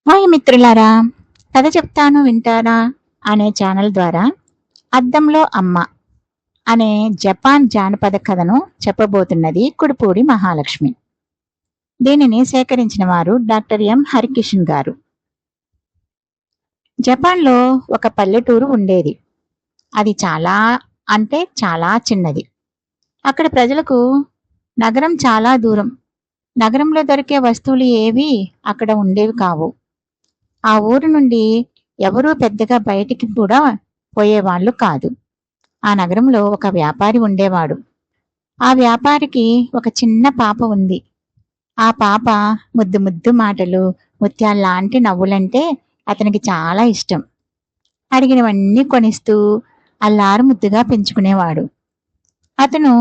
Hi మిత్రులారా, కథ చెప్తాను వింటారా అనే ఛానల్ ద్వారా అద్దంలో అమ్మ అనే జపాన్ జానపద కథను చెప్పబోతున్నది కుడుపూడి మహాలక్ష్మి. దీనిని సేకరించిన వారు డాక్టర్ ఎం హరికిషన్ గారు. జపాన్లో ఒక పల్లెటూరు ఉండేది. అది చాలా చిన్నది. అక్కడ ప్రజలకు నగరం చాలా దూరం. నగరంలో దొరికే వస్తువులు ఏవి అక్కడ ఉండేవి కావు. ఆ ఊరు నుండి ఎవరూ పెద్దగా బయటికి కూడా పోయేవాళ్ళు కాదు. ఆ నగరంలో ఒక వ్యాపారి ఉండేవాడు. ఆ వ్యాపారికి ఒక చిన్న పాప ఉంది. ఆ పాప ముద్దు ముద్దు మాటలు, ముత్యాల్లాంటి నవ్వులంటే అతనికి చాలా ఇష్టం. అడిగినవన్నీ కొనిస్తూ అల్లారు ముద్దుగా పెంచుకునేవాడు. అతను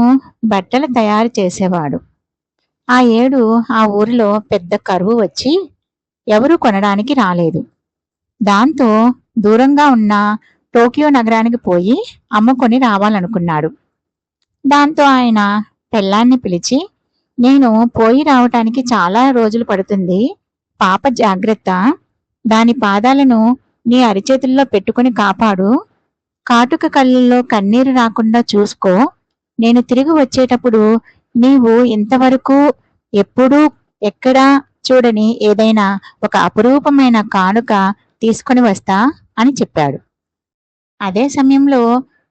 బట్టలు తయారు చేసేవాడు. ఆ ఏడు ఆ ఊరిలో పెద్ద కరువు వచ్చి ఎవరూ కొనడానికి రాలేదు. దాంతో దూరంగా ఉన్న టోక్యో నగరానికి పోయి అమ్ముకొని రావాలనుకున్నాడు. దాంతో ఆయన పెళ్ళాన్ని పిలిచి, నేను పోయి రావటానికి చాలా రోజులు పడుతుంది, పాప జాగ్రత్త, దాని పాదాలను నీ అరిచేతుల్లో పెట్టుకుని కాపాడు, కాటుక కళ్ళల్లో కన్నీరు రాకుండా చూసుకో, నేను తిరిగి వచ్చేటప్పుడు నీవు ఇంతవరకు ఎప్పుడూ ఎక్కడా చూడని ఏదైనా ఒక అపురూపమైన కానుక తీసుకొని వస్తా అని చెప్పాడు. అదే సమయంలో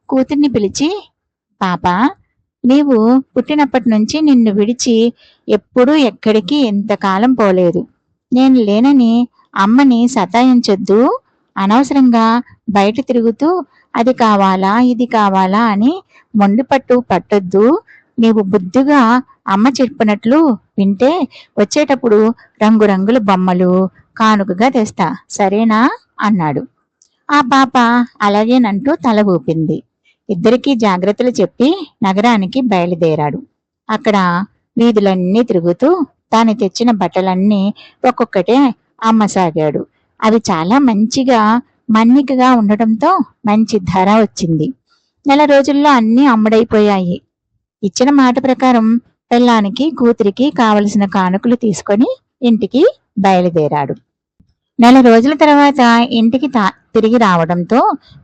కూతుర్ని పిలిచి, పాప, నీవు పుట్టినప్పటి నుంచి నిన్ను విడిచి ఎప్పుడూ ఎక్కడికి ఇంతకాలం పోలేదు. నేను లేనని అమ్మని సతాయించొద్దు, అనవసరంగా బయట తిరుగుతూ అది కావాలా ఇది కావాలా అని మొండిపట్టు పట్టొద్దు. నీవు బుద్ధిగా అమ్మ చెప్పినట్లు వింటే వచ్చేటప్పుడు రంగురంగుల బొమ్మలు కానుకగా తెస్తా, సరేనా అన్నాడు. ఆ పాప అలాగేనంటూ తల ఊపింది. ఇద్దరికీ జాగ్రత్తలు చెప్పి నగరానికి బయలుదేరాడు. అక్కడ వీధులన్నీ తిరుగుతూ తాను తెచ్చిన బట్టలన్నీ ఒక్కొక్కటే అమ్మసాగాడు. అవి చాలా మంచిగా మన్నికగా ఉండటంతో మంచి ధర వచ్చింది. నెల రోజుల్లో అన్నీ అమ్ముడైపోయాయి. ఇచ్చిన మాట ప్రకారం పెళ్ళానికి కూతురికి కావలసిన కానుకలు తీసుకొని ఇంటికి బయలుదేరాడు. నెల రోజుల తర్వాత ఇంటికి తిరిగి రావడంతో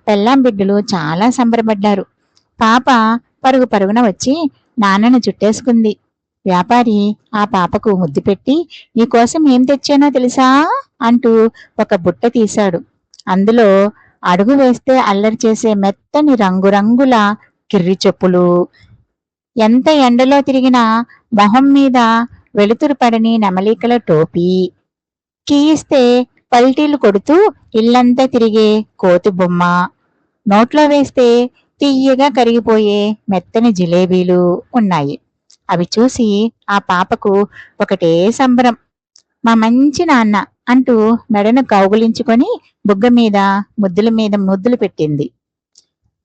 పెళ్ళాం బిడ్డలు చాలా సంబరపడ్డారు. పాప పరుగు పరుగున వచ్చి నాన్నను చుట్టేసుకుంది. వ్యాపారి ఆ పాపకు ముద్దు పెట్టి, నీకోసం ఏం తెచ్చానో తెలుసా అంటూ ఒక బుట్ట తీశాడు. అందులో అడుగు వేస్తే అల్లరి చేసే మెత్తని రంగురంగుల కిర్రి చెప్పులు, ఎంత ఎండలో తిరిగినా మొహం మీద వెలుతురు పడని నెమలికల టోపీ, కీయిస్తే పల్టీలు కొడుతూ ఇల్లంతా తిరిగే కోతి బొమ్మ, నోట్లో వేస్తే తీయగా కరిగిపోయే మెత్తని జిలేబీలు ఉన్నాయి. అవి చూసి ఆ పాపకు ఒకటే సంబరం. మా మంచి నాన్న అంటూ మెడను కౌగులించుకొని బుగ్గ మీద ముద్దులు పెట్టింది.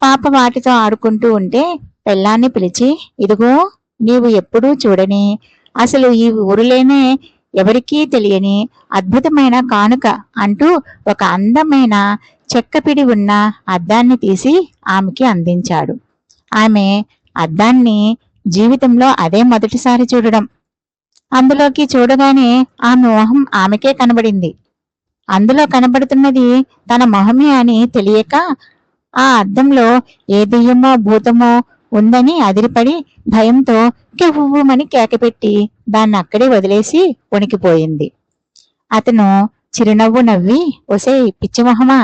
పాప వాటితో ఆడుకుంటూ ఉంటే పెళ్ళాన్ని పిలిచి, ఇదిగో నీవు ఎప్పుడూ చూడని, అసలు ఈ ఊరిలోనే ఎవరికీ తెలియని అద్భుతమైన కానుక అంటూ ఒక అందమైన చెక్కపిడి ఉన్న అద్దాన్ని తీసి ఆమెకి అందించాడు. ఆమె అద్దాన్ని జీవితంలో అదే మొదటిసారి చూడడం. అందులోకి చూడగానే ఆమె మొహం ఆమెకే కనబడింది. అందులో కనబడుతున్నది తన మొహమే అని తెలియక ఆ అద్దంలో ఏ దెయ్యమో భూతమో ఉందని అదిరిపడి భయంతో కెవ్వుమని కేకపెట్టి దాన్ని అక్కడే వదిలేసి వణికిపోయింది. అతను చిరునవ్వు నవ్వి, ఒసే పిచ్చిమొహమా,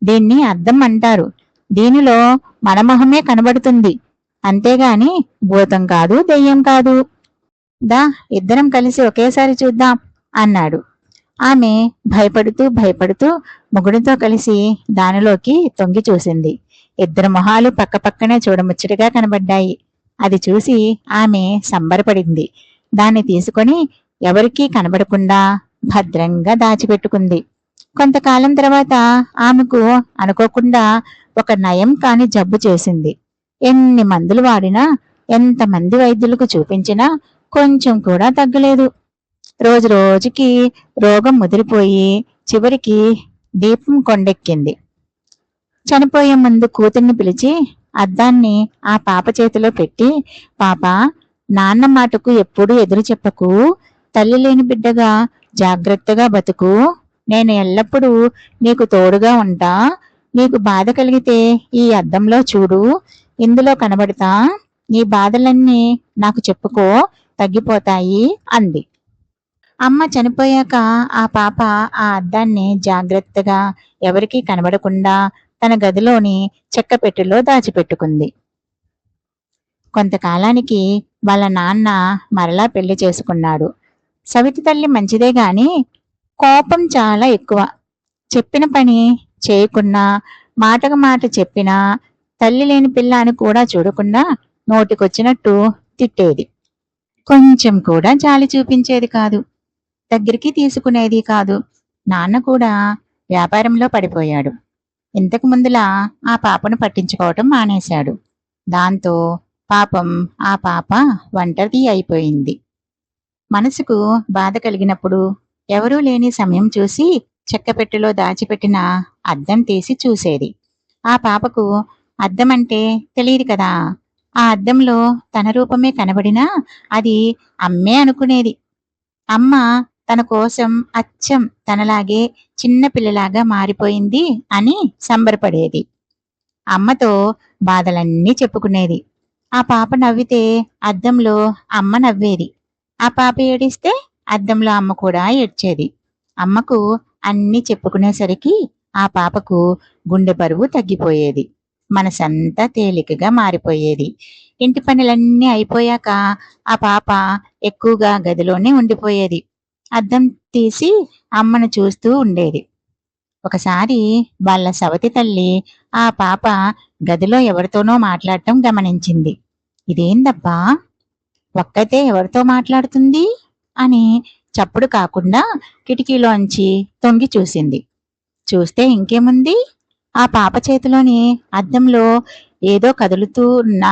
దీన్ని అద్దం అంటారు, దీనిలో మన మొహమే కనబడుతుంది, అంతేగాని భూతం కాదు దెయ్యం కాదు, దా ఇద్దరం కలిసి ఒకేసారి చూద్దాం అన్నాడు. ఆమె భయపడుతూ మొగుడితో కలిసి దానిలోకి తొంగి చూసింది. ఇద్దరు మొహాలు పక్కపక్కనే చూడముచ్చటగా కనబడ్డాయి. అది చూసి ఆమె సంబరపడింది. దాన్ని తీసుకొని ఎవరికీ కనబడకుండా భద్రంగా దాచిపెట్టుకుంది. కొంతకాలం తర్వాత ఆమెకు అనుకోకుండా ఒక నయం కాని జబ్బు చేసింది. ఎన్ని మందులు వాడినా, ఎంతమంది వైద్యులకు చూపించినా కొంచెం కూడా తగ్గలేదు. రోజు రోజుకి రోగం ముదిరిపోయి చివరికి దీపం కొండెక్కింది. చనిపోయే ముందు కూతుర్ని పిలిచి అద్దాన్ని ఆ పాప చేతిలో పెట్టి, పాప, నాన్న మాటకు ఎప్పుడూ ఎదురు చెప్పకు, తల్లి లేని బిడ్డగా జాగ్రత్తగా బతుకు, నేను ఎల్లప్పుడూ నీకు తోడుగా ఉంటా. నీకు బాధ కలిగితే ఈ అద్దంలో చూడు, ఇందులో కనబడతా. నీ బాధలన్నీ నాకు చెప్పుకో, తగ్గిపోతాయి అంది. అమ్మ చనిపోయాక ఆ పాప ఆ అద్దాన్ని జాగ్రత్తగా ఎవరికీ కనబడకుండా తన గదిలోని చెక్కపెట్టెలో దాచిపెట్టుకుంది. కొంతకాలానికి వాళ్ళ నాన్న మరలా పెళ్లి చేసుకున్నాడు. సవితి తల్లి మంచిదే గాని కోపం చాలా ఎక్కువ. చెప్పిన పని చేయకున్నా, మాటకు మాట చెప్పినా తల్లి లేని పిల్ల అని కూడా చూడకుండా నోటికొచ్చినట్టు తిట్టేది. కొంచెం కూడా జాలి చూపించేది కాదు, దగ్గరికి తీసుకునేది కాదు. నాన్న కూడా వ్యాపారంలో పడిపోయాడు. ఇంతకు ముందులా ఆ పాపను పట్టించుకోవటం మానేశాడు. దాంతో పాపం ఆ పాప ఒంటరి అయిపోయింది. మనసుకు బాధ కలిగినప్పుడు ఎవరూ లేని సమయం చూసి చెక్కపెట్టెలో దాచిపెట్టిన అద్దం తీసి చూసేది. ఆ పాపకు అద్దం అంటే తెలియదు కదా. ఆ అద్దంలో తన రూపమే కనబడినా అది అమ్మే అనుకునేది. అమ్మ తన కోసం అచ్చం తనలాగే చిన్న పిల్లలాగా మారిపోయింది అని సంబరపడేది. అమ్మతో బాధలన్నీ చెప్పుకునేది. ఆ పాప నవ్వితే అద్దంలో అమ్మ నవ్వేది. ఆ పాప ఏడిస్తే అద్దంలో అమ్మ కూడా ఏడ్చేది. అమ్మకు అన్నీ చెప్పుకునేసరికి ఆ పాపకు గుండె బరువు తగ్గిపోయేది. మనసంతా తేలికగా మారిపోయేది. ఇంటి పనులన్నీ అయిపోయాక ఆ పాప ఎక్కువగా గదిలోనే ఉండిపోయేది. అద్దం తీసి అమ్మను చూస్తూ ఉండేది. ఒకసారి వాళ్ళ సవతి తల్లి ఆ పాప గదిలో ఎవరితోనో మాట్లాడటం గమనించింది. ఇదేందబ్బా, ఒక్కతే ఎవరితో మాట్లాడుతుంది అని చప్పుడు కాకుండా కిటికీలోంచి తొంగి చూసింది. చూస్తే ఇంకేముంది, ఆ పాప చేతిలోని అద్దంలో ఏదో కదులుతూ ఉన్న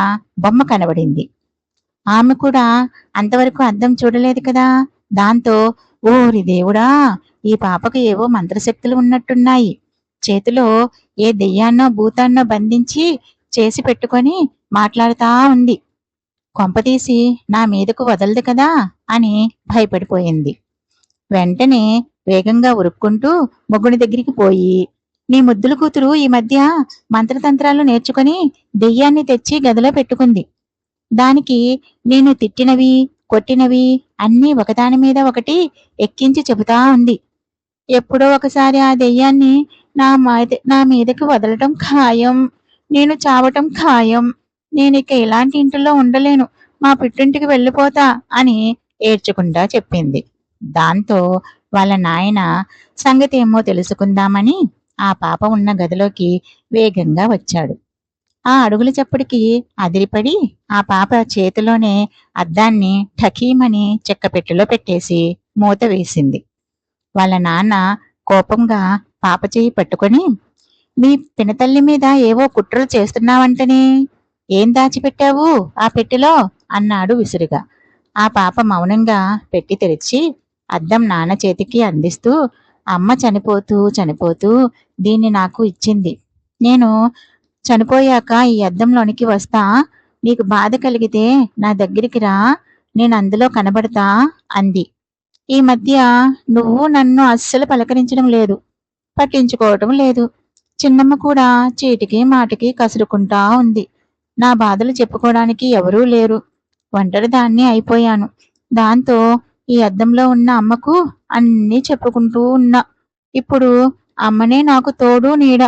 బొమ్మ కనబడింది. ఆమె కూడా అంతవరకు అద్దం చూడలేదు కదా. దాంతో ఓరి దేవుడా, ఈ పాపకు ఏవో మంత్రశక్తులు ఉన్నట్టున్నాయి. చేతిలో ఏ దెయ్యాన్నో భూతాన్నో బంధించి చేసి పెట్టుకొని మాట్లాడుతా ఉంది. కొంపతీసి నా మీదకు వదలదు కదా అని భయపడిపోయింది. వెంటనే వేగంగా ఉరుక్కుంటూ మొగ్గుని దగ్గరికి పోయి, నీ ముద్దుల కూతురు ఈ మధ్య మంత్రతంత్రాలు నేర్చుకుని దెయ్యాన్ని తెచ్చి గదిలో పెట్టుకుంది. దానికి నేను తిట్టినవి కొట్టినవి అన్నీ ఒకదాని మీద ఒకటి ఎక్కించి చెబుతా ఉంది. ఎప్పుడో ఒకసారి ఆ దెయ్యాన్ని నా మీదకి వదలటం ఖాయం. నేను చావటం ఖాయం. నేనిక ఇలాంటి ఇంటిలో ఉండలేను. మా పుట్టింటికి వెళ్ళిపోతా అని ఏడ్చుకుంటా చెప్పింది. దాంతో వాళ్ళ నాయన సంగతి ఏమో తెలుసుకుందామని ఆ పాప ఉన్న గదిలోకి వేగంగా వచ్చాడు. ఆ అడుగుల చప్పుడికి అదిరిపడి ఆ పాప చేతిలోనే అద్దాన్ని ఠకీమని చెక్కపెట్టెలో పెట్టేసి మూత వేసింది. వాళ్ళ నాన్న కోపంగా పాప చేయి పట్టుకొని, మీ పినతల్లి మీద ఏవో కుట్రలు చేస్తున్నావంటనే, ఏం దాచిపెట్టావు ఆ పెట్టెలో అన్నాడు విసురుగా. ఆ పాప మౌనంగా పెట్టి తెరిచి అద్దం నాన్న చేతికి అందిస్తూ, అమ్మ చనిపోతూ చనిపోతూ దీన్ని నాకు ఇచ్చింది. నేను చనిపోయాక ఈ అద్దంలోనికి వస్తా. నీకు బాధ కలిగితే నా దగ్గరికి రా, నేను అందులో కనబడతా అంది. ఈ మధ్య నువ్వు నన్ను అస్సలు పలకరించడం లేదు, పట్టించుకోవటం లేదు. చిన్నమ్మ కూడా చీటికి మాటికి కసురుకుంటా ఉంది. నా బాధలు చెప్పుకోవడానికి ఎవరూ లేరు. ఒంటరి దాన్ని అయిపోయాను. దాంతో ఈ అద్దంలో ఉన్న అమ్మకు అన్నీ చెప్పుకుంటూ ఉన్నా. ఇప్పుడు అమ్మనే నాకు తోడు నీడ,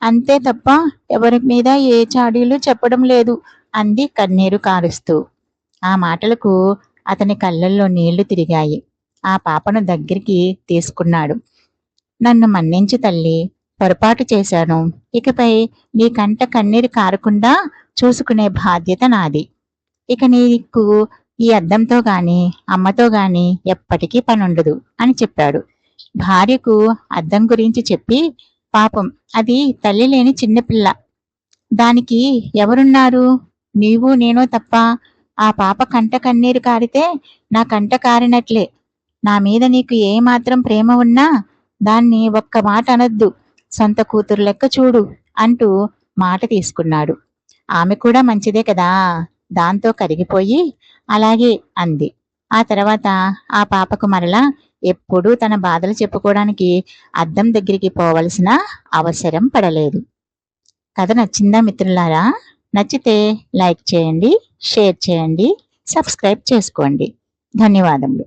అంతే తప్ప ఎవరి మీద ఏ చాడీలు చెప్పడం లేదు అంది కన్నీరు కారుస్తూ. ఆ మాటలకు అతని కళ్ళల్లో నీళ్లు తిరిగాయి. ఆ పాపను దగ్గరికి తీసుకున్నాడు. నన్ను మన్నించు తల్లి, పొరపాటు చేశాను. ఇకపై నీ కంట కన్నీరు కారకుండా చూసుకునే బాధ్యత నాది. ఇక నీకు ఈ అద్దంతో గాని అమ్మతో గాని ఎప్పటికీ పనుండదు అని చెప్పాడు. భార్యకు అద్దం గురించి చెప్పి, పాపం అది తల్లి లేని చిన్నపిల్ల, దానికి ఎవరున్నారు, నీవు నేను తప్ప. ఆ పాప కంట కన్నీరు కారితే నా కంట కారినట్లే. నా మీద నీకు ఏమాత్రం ప్రేమ ఉన్నా దాన్ని ఒక్క మాట అనొద్దు, సొంత కూతురు లెక్క చూడు అంటూ మాట తీసుకున్నాడు. ఆమె కూడా మంచిదే కదా. దాంతో కరిగిపోయి అలాగే అంది. ఆ తర్వాత ఆ పాపకు మరలా ఎప్పుడూ తన బాధలు చెప్పుకోవడానికి అద్దం దగ్గరికి పోవలసిన అవసరం పడలేదు. కథ నచ్చిందా మిత్రులారా? నచ్చితే లైక్ చేయండి, షేర్ చేయండి, సబ్స్క్రైబ్ చేసుకోండి. ధన్యవాదములు.